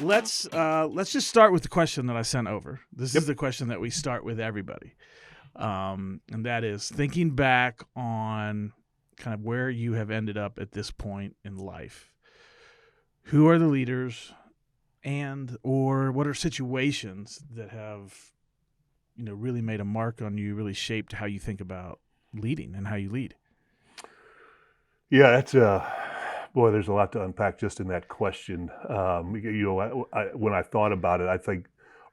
let's just start with the question that I sent over. This Yep. is the question that we start with everybody, and that is thinking back on kind of where you have ended up at this point in life. Who are the leaders, and or what are situations that have really made a mark on you, really shaped how you think about leading and how you lead? Yeah, that's boy. There's a lot to unpack just in that question. When I thought about it, I think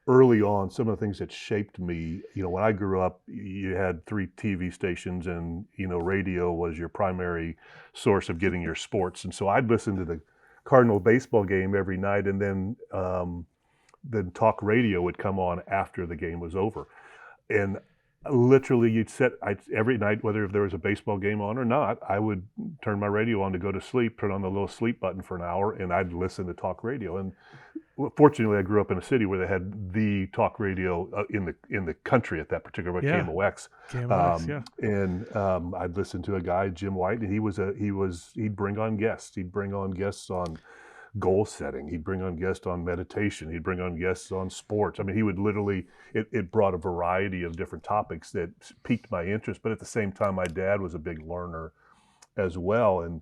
early on some of the things that shaped me. When I grew up, you had 3 TV stations, and radio was your primary source of getting your sports. And so I'd listen to the Cardinal baseball game every night, and then talk radio would come on after the game was over. And literally, every night, whether if there was a baseball game on or not, I would turn my radio on to go to sleep, turn on the little sleep button for an hour, and I'd listen to talk radio. And fortunately, I grew up in a city where they had the talk radio in the country at that particular point, Yeah. KMOX. KMOX, yeah. And I'd listen to a guy, Jim White, and he'd bring on guests. He'd bring on guests on goal setting. He'd bring on guests on meditation. He'd bring on guests on sports. I mean, he would literally, it brought a variety of different topics that piqued my interest. But at the same time, my dad was a big learner as well. And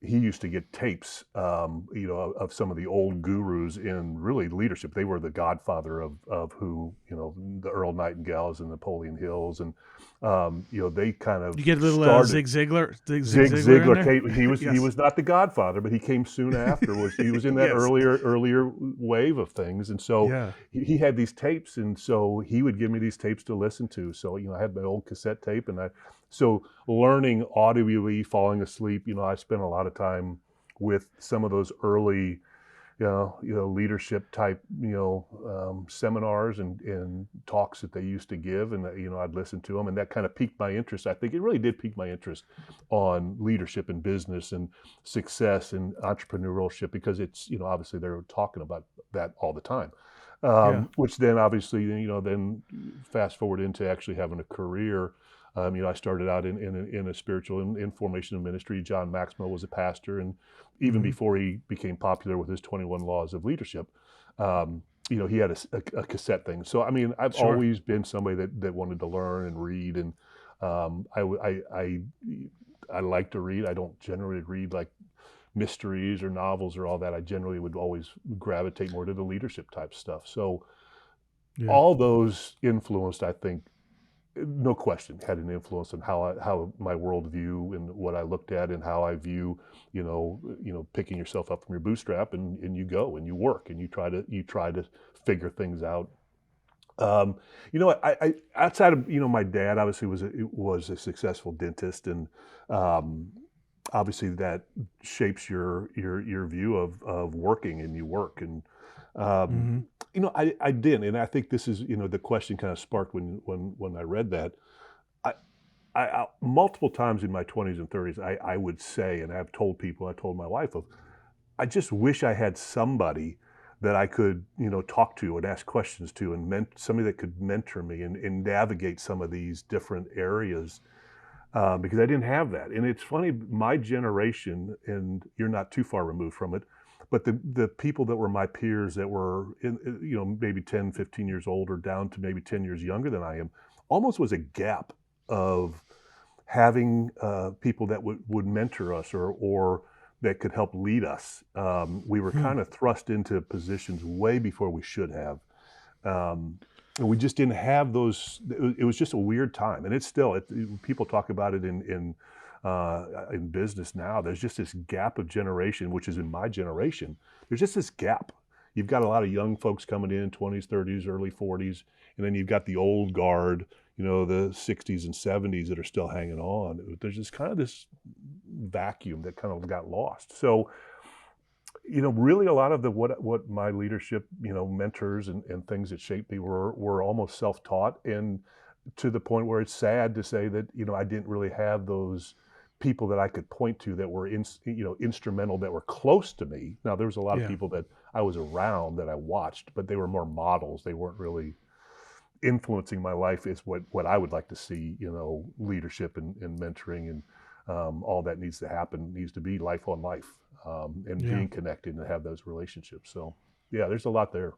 he used to get tapes, of some of the old gurus in really leadership. They were the godfather of who, the Earl Nightingales and Napoleon Hills. And, they kind of You get a little started. Zig Ziglar. Zig in Ziglar there? came. He Yes. was not the Godfather, but he came soon after. He was in that Yes. earlier wave of things, and so Yeah. he had these tapes, and so he would give me these tapes to listen to. So I had my old cassette tape, and so learning audibly, falling asleep. I spent a lot of time with some of those early leadership type, seminars and talks that they used to give, and I'd listen to them, and that kind of piqued my interest. I think it really did pique my interest on leadership and business and success and entrepreneurship, because it's obviously they're talking about that all the time. Which then obviously then fast forward into actually having a career. I started out in a spiritual information and ministry. John Maxwell was a pastor, and even before he became popular with his 21 Laws of Leadership, he had a cassette thing. So I mean, I've Sure. always been somebody that wanted to learn and read, and I like to read. I don't generally read like mysteries or novels or all that. I generally would always gravitate more to the leadership type stuff. So Yeah. all those influenced, I think, no question, had an influence on how my worldview and what I looked at and how I view, picking yourself up from your bootstrap, and you go and you work and you try to figure things out. I outside of my dad obviously was a successful dentist, and obviously that shapes your view of working, and you work. And I didn't, and I think this is the question kind of sparked when I read that. I multiple times in my 20s and 30s, I would say, and I've told people, I told my wife, I just wish I had somebody that I could talk to and ask questions to, and somebody that could mentor me and navigate some of these different areas, because I didn't have that. And it's funny, my generation, and you're not too far removed from it, but the people that were my peers that were maybe 10, 15 years older down to maybe 10 years younger than I am, almost was a gap of having people that would mentor us or that could help lead us. We were kind of thrust into positions way before we should have. And we just didn't have those. It was just a weird time, and it's still. People talk about it in business now. There's just this gap of generation, which is in my generation. There's just this gap. You've got a lot of young folks coming in, 20s, 30s, early 40s, and then you've got the old guard, the 60s and 70s that are still hanging on. There's just kind of this vacuum that kind of got lost. So, really a lot of what my leadership, mentors and things that shaped me were almost self-taught, and to the point where it's sad to say that, I didn't really have those people that I could point to that were instrumental, that were close to me. Now there was a lot of people that I was around that I watched, but they were more models. They weren't really influencing my life is what I would like to see, leadership and mentoring and all that needs to be life on life, and being connected and have those relationships. So Yeah, there's a lot there.